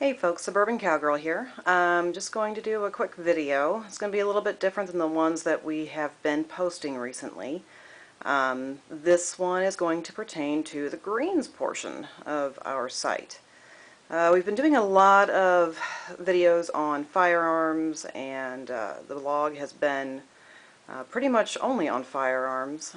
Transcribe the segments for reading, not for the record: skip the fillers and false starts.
Hey folks, Suburban Cowgirl here. I'm just going to do a quick video. It's going to be a little bit different than the ones that we have been posting recently. This one is going to pertain to the greens portion of our site. We've been doing a lot of videos on firearms, and the blog has been pretty much only on firearms,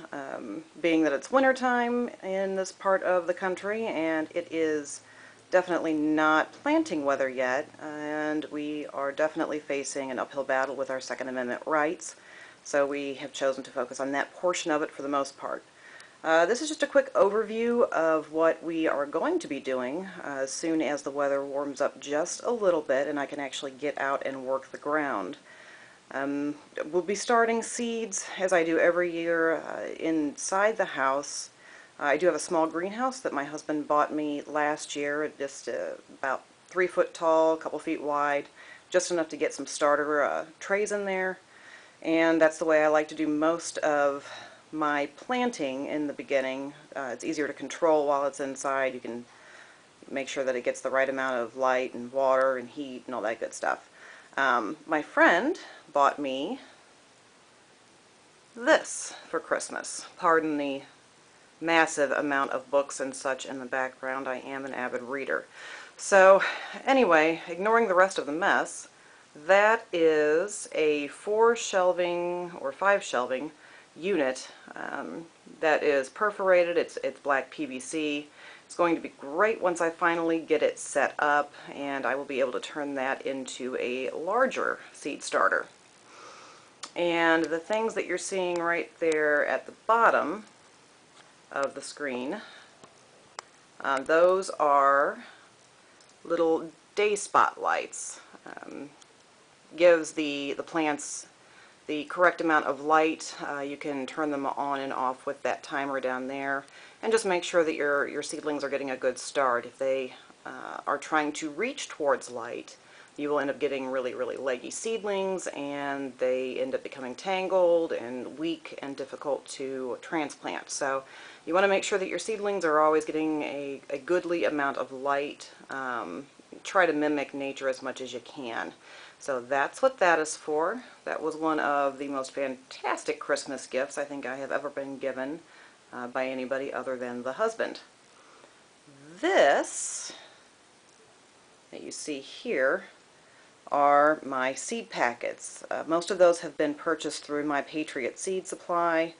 being that it's wintertime in this part of the country and it is definitely not planting weather yet, and we are definitely facing an uphill battle with our Second Amendment rights, so we have chosen to focus on that portion of it for the most part. This is just a quick overview of what we are going to be doing as soon as the weather warms up just a little bit and I can actually get out and work the ground. We'll be starting seeds, as I do every year, inside the house. I do have a small greenhouse that my husband bought me last year, just about 3 foot tall, a couple feet wide, just enough to get some starter trays in there. And that's the way I like to do most of my planting in the beginning. It's easier to control while it's inside. You can make sure that it gets the right amount of light and water and heat and all that good stuff. My friend bought me this for Christmas. Pardon the massive amount of books and such in the background. I am an avid reader. So anyway, ignoring the rest of the mess, that is a 4 shelving or 5 shelving unit that is perforated. It's black PVC. It's going to be great once I finally get it set up, and I will be able to turn that into a larger seed starter. And the things that you're seeing right there at the bottom of the screen, those are little day spotlights. Gives the plants the correct amount of light. You can turn them on and off with that timer down there, and just make sure that your seedlings are getting a good start. If they are trying to reach towards light, you will end up getting really leggy seedlings, and they end up becoming tangled and weak and difficult to transplant. So you want to make sure that your seedlings are always getting a goodly amount of light. Try to mimic nature as much as you can. So that's what that is for. That was one of the most fantastic Christmas gifts I think I have ever been given by anybody other than the husband. This that you see here are my seed packets. Most of those have been purchased through my Patriot Seed Supply.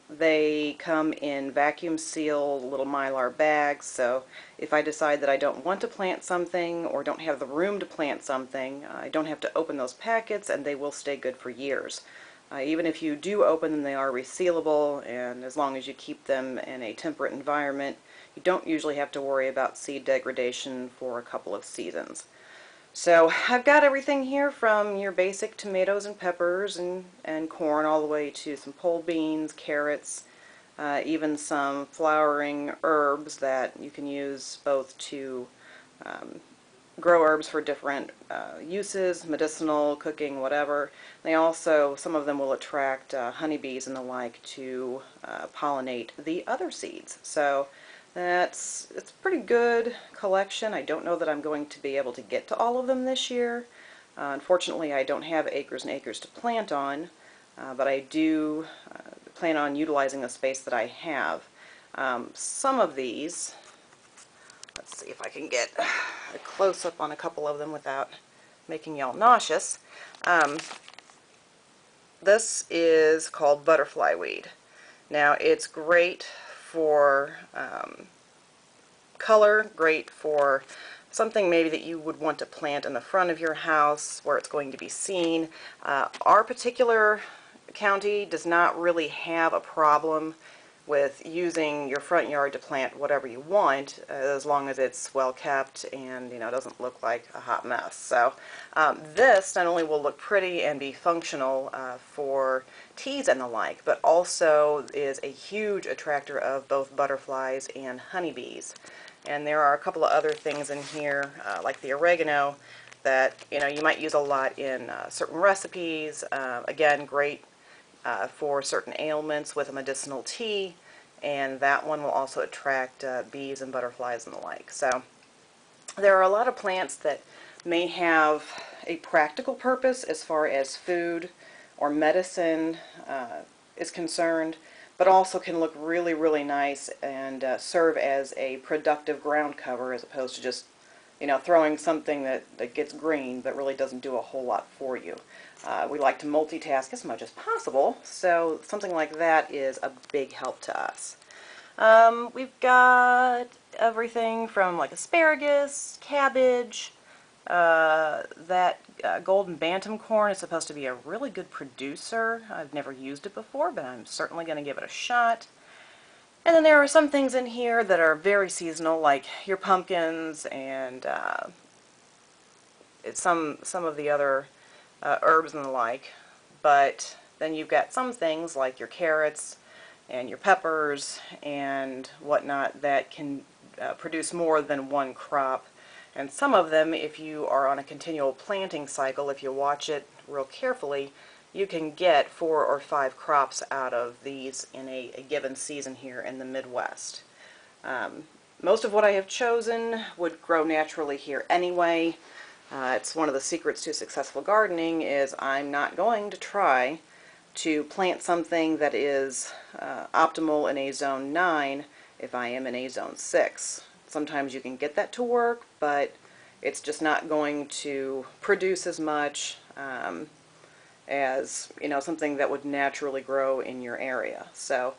They come in vacuum sealed little Mylar bags, so if I decide that I don't want to plant something or don't have the room to plant something, I don't have to open those packets, and they will stay good for years. Even if you do open them, they are resealable, and as long as you keep them in a temperate environment, you don't usually have to worry about seed degradation for a couple of seasons. So I've got everything here from your basic tomatoes and peppers and corn all the way to some pole beans, carrots, even some flowering herbs that you can use both to grow herbs for different uses, medicinal, cooking, whatever. They also, some of them will attract honeybees and the like to pollinate the other seeds. So it's a pretty good collection. I don't know that I'm going to be able to get to all of them this year. Unfortunately, I don't have acres and acres to plant on, but I do plan on utilizing the space that I have. Some of these, let's see if I can get a close-up on a couple of them without making y'all nauseous. This is called butterfly weed. Now, it's great for color, great for something maybe that you would want to plant in the front of your house where it's going to be seen. Our particular county does not really have a problem with using your front yard to plant whatever you want, as long as it's well kept and doesn't look like a hot mess. So this not only will look pretty and be functional for teas and the like, but also is a huge attractor of both butterflies and honeybees. And there are a couple of other things in here, like the oregano, that you might use a lot in certain recipes. Again, great for certain ailments with a medicinal tea, and that one will also attract bees and butterflies and the like. So There are a lot of plants that may have a practical purpose as far as food or medicine is concerned, but also can look really, really nice and serve as a productive ground cover as opposed to just, throwing something that gets green but really doesn't do a whole lot for you. We like to multitask as much as possible, so something like that is a big help to us. We've got everything from like asparagus, cabbage, that golden bantam corn is supposed to be a really good producer. I've never used it before, but I'm certainly going to give it a shot. And then there are some things in here that are very seasonal, like your pumpkins and some of the other herbs and the like. But then you've got some things like your carrots and your peppers and whatnot that can produce more than one crop. And some of them, if you are on a continual planting cycle, if you watch it real carefully, you can get 4 or 5 crops out of these in a given season here in the Midwest. Most of what I have chosen would grow naturally here anyway. It's one of the secrets to successful gardening is I'm not going to try to plant something that is optimal in a zone 9 if I am in a zone 6. Sometimes you can get that to work, but it's just not going to produce as much as something that would naturally grow in your area. So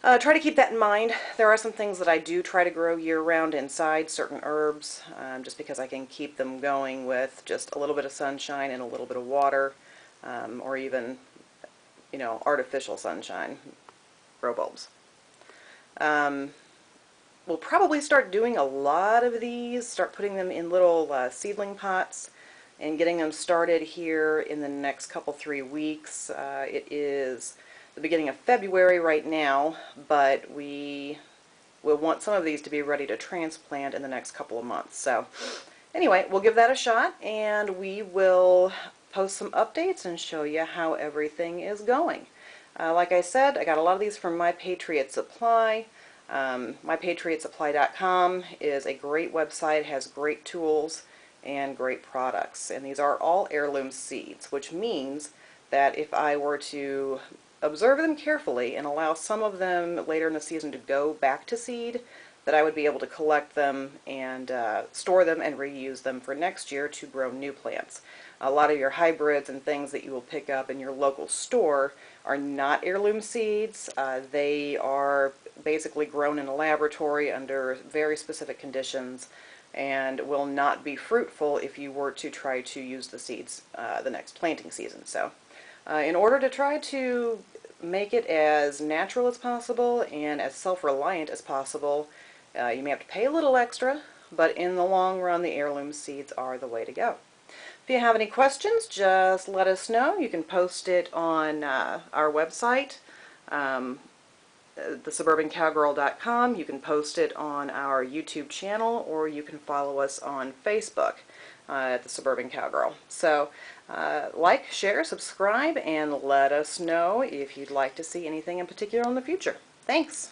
try to keep that in mind. There are some things that I do try to grow year-round inside, certain herbs, just because I can keep them going with just a little bit of sunshine and a little bit of water, or even artificial sunshine, grow bulbs. We'll probably start doing a lot of these, start putting them in little seedling pots and getting them started here in the next couple 3 weeks. It is the beginning of February right now, but we will want some of these to be ready to transplant in the next couple of months. So anyway, we'll give that a shot and we will post some updates and show you how everything is going. Like I said, I got a lot of these from My Patriot Supply. MyPatriotSupply.com is a great website, has great tools and great products. And these are all heirloom seeds, which means that if I were to observe them carefully and allow some of them later in the season to go back to seed, that I would be able to collect them and store them and reuse them for next year to grow new plants. A lot of your hybrids and things that you will pick up in your local store are not heirloom seeds. They are basically grown in a laboratory under very specific conditions and will not be fruitful if you were to try to use the seeds the next planting season. So in order to try to make it as natural as possible and as self-reliant as possible, you may have to pay a little extra, but in the long run the heirloom seeds are the way to go. If you have any questions, just let us know. You can post it on our website, thesuburbancowgirl.com. You can post it on our YouTube channel, or you can follow us on Facebook at The Suburban Cowgirl. So like, share, subscribe, and let us know if you'd like to see anything in particular in the future. Thanks!